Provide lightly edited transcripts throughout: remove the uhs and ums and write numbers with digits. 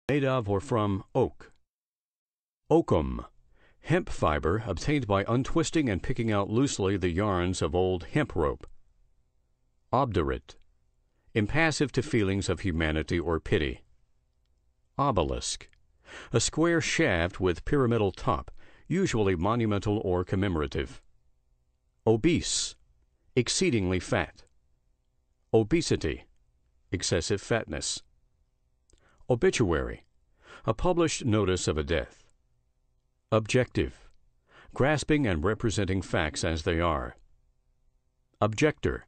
made of or from oak. Oakum, hemp fiber obtained by untwisting and picking out loosely the yarns of old hemp rope. Obdurate, impassive to feelings of humanity or pity. Obelisk, a square shaft with pyramidal top, usually monumental or commemorative. Obese, exceedingly fat. Obesity, excessive fatness. Obituary, a published notice of a death. Objective, grasping and representing facts as they are. Objector,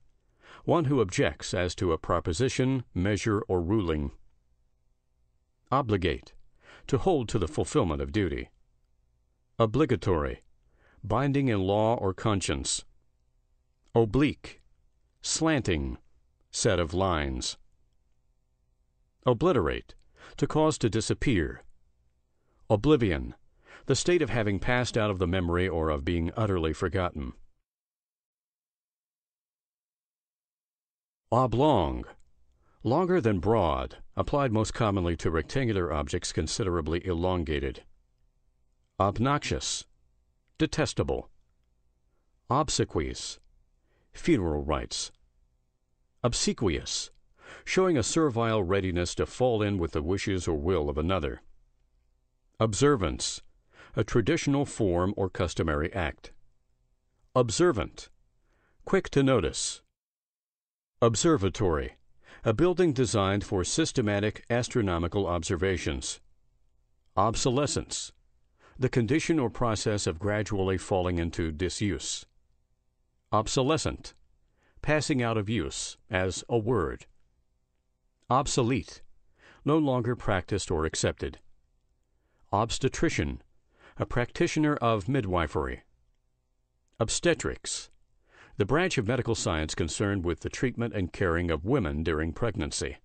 one who objects as to a proposition, measure, or ruling. Obligate, to hold to the fulfillment of duty. Obligatory, binding in law or conscience. Oblique, slanting, set of lines. Obliterate, to cause to disappear. Oblivion, the state of having passed out of the memory or of being utterly forgotten. Oblong, longer than broad, applied most commonly to rectangular objects considerably elongated. Obnoxious, detestable. Obsequies, funeral rites. Obsequious, showing a servile readiness to fall in with the wishes or will of another. Observance, a traditional form or customary act. Observant, quick to notice. Observatory, a building designed for systematic astronomical observations. Obsolescence, the condition or process of gradually falling into disuse. Obsolescent, passing out of use, as a word. Obsolete, no longer practiced or accepted. Obstetrician, a practitioner of midwifery. Obstetrics, the branch of medical science concerned with the treatment and caring of women during pregnancy.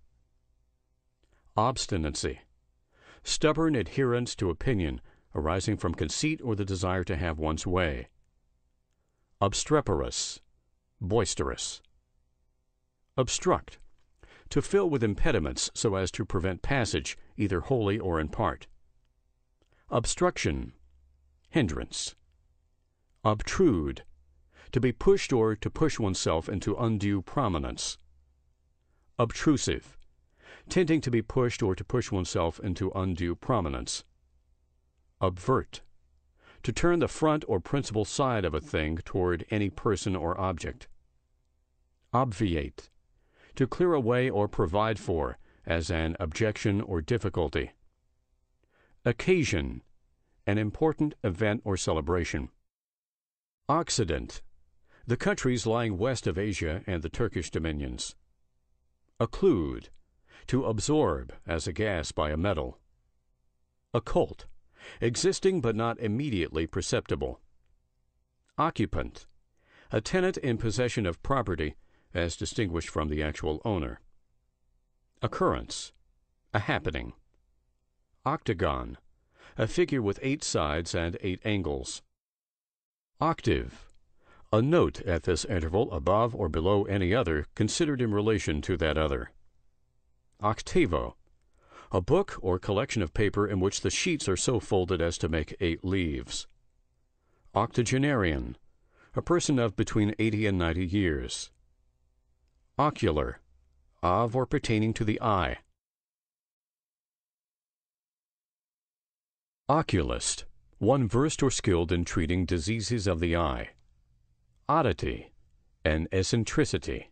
Obstinacy, stubborn adherence to opinion arising from conceit or the desire to have one's way. Obstreperous, boisterous. Obstruct, to fill with impediments so as to prevent passage, either wholly or in part. Obstruction, hindrance. Obtrude, to be pushed or to push oneself into undue prominence. Obtrusive, tending to be pushed or to push oneself into undue prominence. Obvert, to turn the front or principal side of a thing toward any person or object. Obviate, to clear away or provide for, as an objection or difficulty. Occasion, an important event or celebration. Occident, the countries lying west of Asia and the Turkish dominions. Occlude, to absorb as a gas by a metal. Occult, existing but not immediately perceptible. Occupant, a tenant in possession of property as distinguished from the actual owner. Occurrence, a happening. Octagon, a figure with 8 sides and 8 angles. Octave, a note at this interval above or below any other considered in relation to that other. Octavo, a book or collection of paper in which the sheets are so folded as to make 8 leaves. Octogenarian, a person of between 80 and 90 years. Ocular, of or pertaining to the eye. Oculist, one versed or skilled in treating diseases of the eye. Oddity, an eccentricity.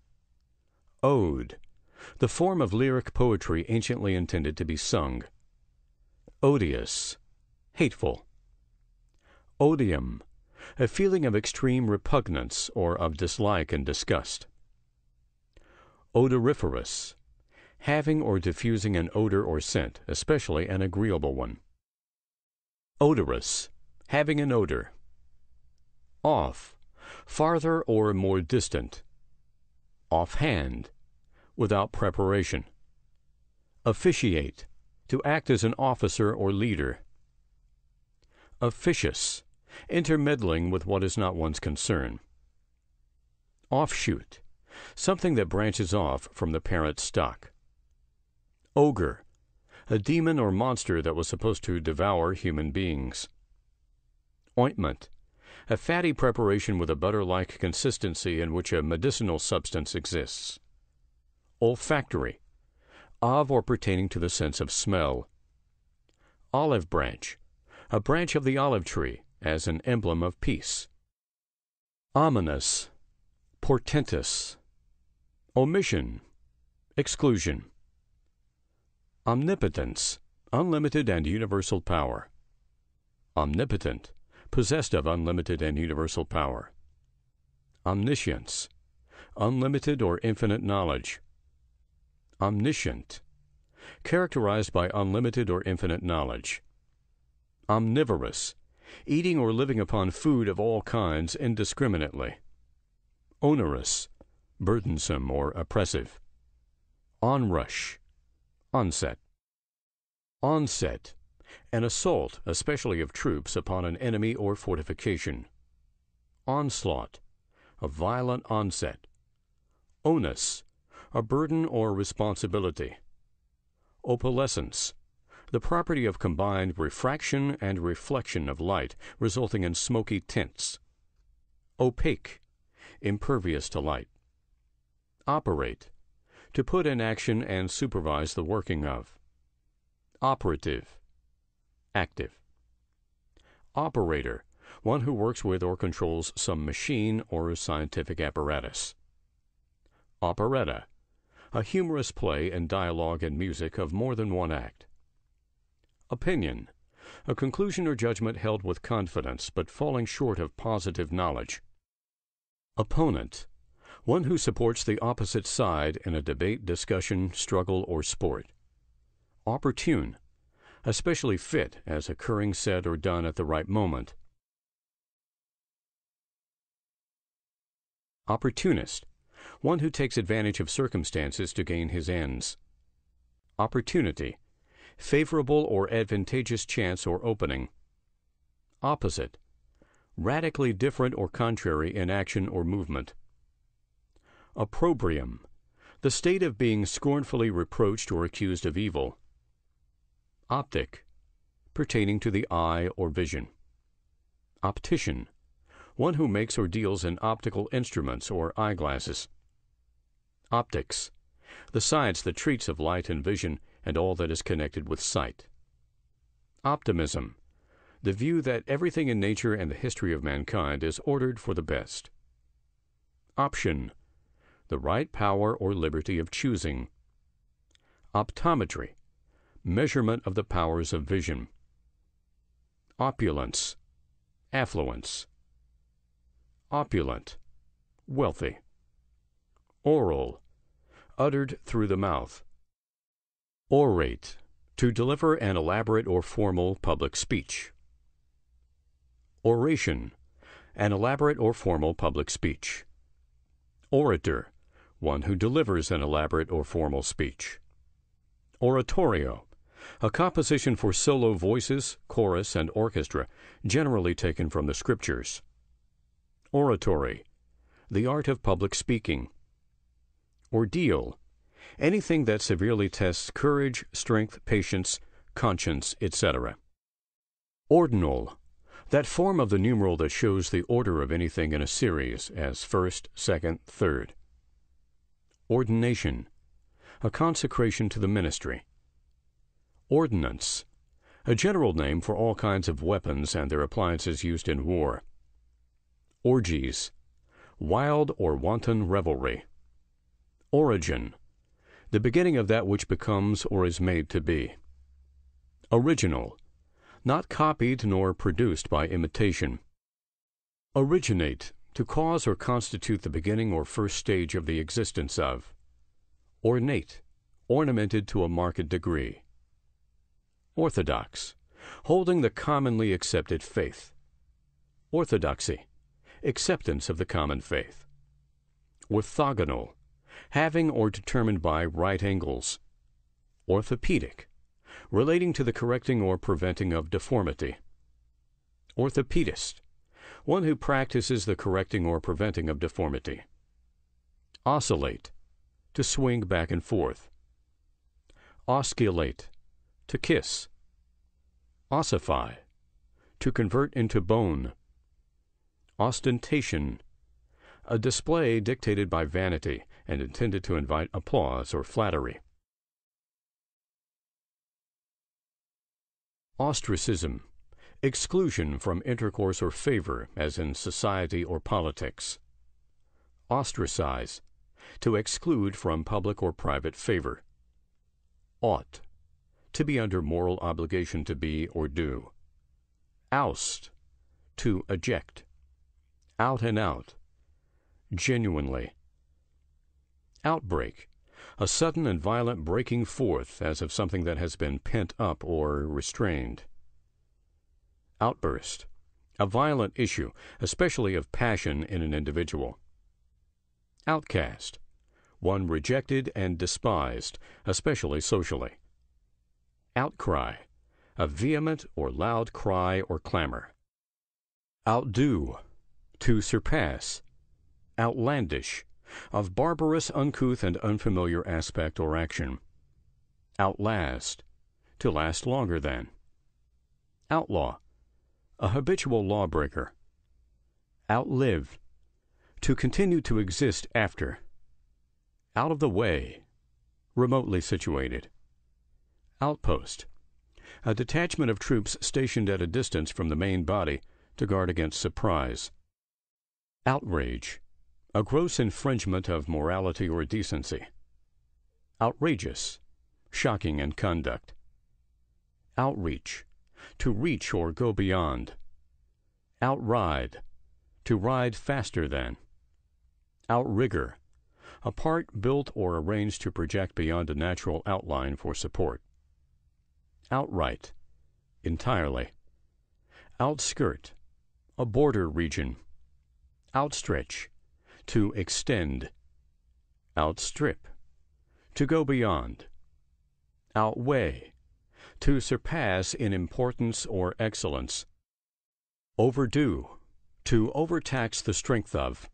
Ode, the form of lyric poetry anciently intended to be sung. Odious, hateful. Odium, a feeling of extreme repugnance or of dislike and disgust. Odoriferous, having or diffusing an odor or scent, especially an agreeable one. Odorous, having an odor. Off, farther or more distant. Offhand, without preparation. Officiate, to act as an officer or leader. Officious, intermeddling with what is not one's concern. Offshoot, something that branches off from the parent stock. Ogre, a demon or monster that was supposed to devour human beings. Ointment, a fatty preparation with a butter-like consistency in which a medicinal substance exists. Olfactory, of or pertaining to the sense of smell. Olive branch, a branch of the olive tree, as an emblem of peace. Ominous, portentous. Omission, exclusion. Omnipotence, unlimited and universal power. Omnipotent, possessed of unlimited and universal power. Omniscience, unlimited or infinite knowledge. Omniscient, characterized by unlimited or infinite knowledge. Omnivorous, eating or living upon food of all kinds indiscriminately. Onerous, burdensome or oppressive. Onrush, onset. Onset, an assault, especially of troops, upon an enemy or fortification. Onslaught, a violent onset. Onus, a burden or responsibility. Opalescence, the property of combined refraction and reflection of light, resulting in smoky tints. Opaque, impervious to light. Operate, to put in action and supervise the working of. Operative, active. Operator, one who works with or controls some machine or scientific apparatus. Operetta, a humorous play and dialogue and music of more than one act. Opinion, a conclusion or judgment held with confidence but falling short of positive knowledge. Opponent, one who supports the opposite side in a debate, discussion, struggle, or sport. Opportune, especially fit as occurring said or done at the right moment. Opportunist, one who takes advantage of circumstances to gain his ends. Opportunity, favorable or advantageous chance or opening. Opposite, radically different or contrary in action or movement. Opprobrium, the state of being scornfully reproached or accused of evil. Optic, pertaining to the eye or vision. Optician, one who makes or deals in optical instruments or eyeglasses. Optics, the science that treats of light and vision and all that is connected with sight. Optimism, the view that everything in nature and the history of mankind is ordered for the best. Option, the right power or liberty of choosing. Optometry, measurement of the powers of vision. Opulence, affluence. Opulent, wealthy. Oral, uttered through the mouth. Orate, to deliver an elaborate or formal public speech. Oration, an elaborate or formal public speech. Orator, one who delivers an elaborate or formal speech. Oratorio, a composition for solo voices, chorus, and orchestra, generally taken from the Scriptures. Oratory, the art of public speaking. Ordeal, anything that severely tests courage, strength, patience, conscience, etc. Ordinal, that form of the numeral that shows the order of anything in a series, as first, second, third. Ordination, a consecration to the ministry. Ordnance, a general name for all kinds of weapons and their appliances used in war. Orgies, wild or wanton revelry. Origin, the beginning of that which becomes or is made to be. Original, not copied nor produced by imitation. Originate, to cause or constitute the beginning or first stage of the existence of. Ornate, ornamented to a marked degree. Orthodox, holding the commonly accepted faith. Orthodoxy, acceptance of the common faith. Orthogonal, having or determined by right angles. Orthopedic, relating to the correcting or preventing of deformity. Orthopedist, one who practices the correcting or preventing of deformity. Oscillate, to swing back and forth. Osculate, to kiss. Ossify, to convert into bone. Ostentation, a display dictated by vanity and intended to invite applause or flattery. Ostracism, exclusion from intercourse or favor, as in society or politics. Ostracize, to exclude from public or private favor. Ought, to be under moral obligation to be or do. Oust, to eject. Out and out, genuinely. Outbreak, a sudden and violent breaking forth as of something that has been pent up or restrained. Outburst, a violent issue, especially of passion in an individual. Outcast, one rejected and despised, especially socially. Outcry, a vehement or loud cry or clamor. Outdo, to surpass. Outlandish, of barbarous, uncouth, and unfamiliar aspect or action. Outlast, to last longer than. Outlaw, a habitual lawbreaker. Outlive, to continue to exist after. Out of the way, remotely situated. Outpost, a detachment of troops stationed at a distance from the main body to guard against surprise. Outrage, a gross infringement of morality or decency. Outrageous, shocking in conduct. Outreach, to reach or go beyond. Outride, to ride faster than. Outrigger, a part built or arranged to project beyond a natural outline for support. Outright, entirely. Outskirt, a border region. Outstretch, to extend. Outstrip, to go beyond. Outweigh, to surpass in importance or excellence. Overdo, to overtax the strength of.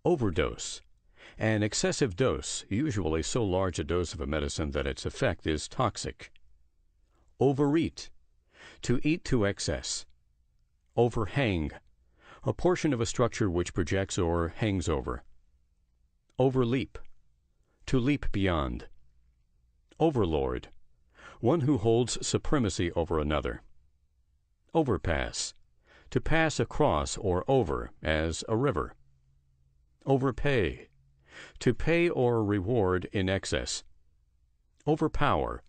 Overdose, an excessive dose, usually so large a dose of a medicine that its effect is toxic. Overeat, to eat to excess. Overhang, a portion of a structure which projects or hangs over. Overleap, to leap beyond. Overlord, one who holds supremacy over another. Overpass, to pass across or over, as a river. Overpay, to pay or reward in excess. Overpower,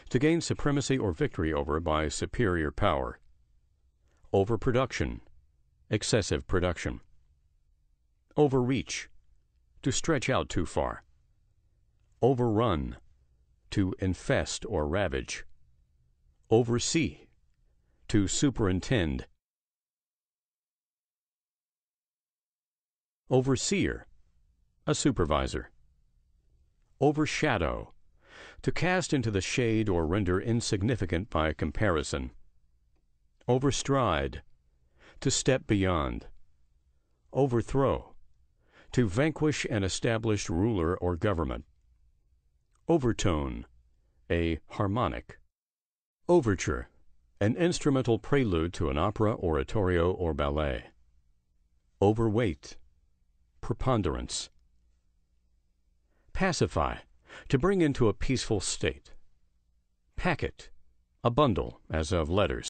to gain supremacy or victory over by superior power. Overproduction, excessive production. Overreach, to stretch out too far. Overrun, to infest or ravage. Oversee, to superintend. Overseer, a supervisor. Overshadow, to cast into the shade or render insignificant by comparison. Overstride, to step beyond. Overthrow, to vanquish an established ruler or government. Overtone, a harmonic. Overture, an instrumental prelude to an opera, oratorio, or ballet. Overweight, preponderance. Pacify, to bring into a peaceful state. Packet, a bundle, as of letters.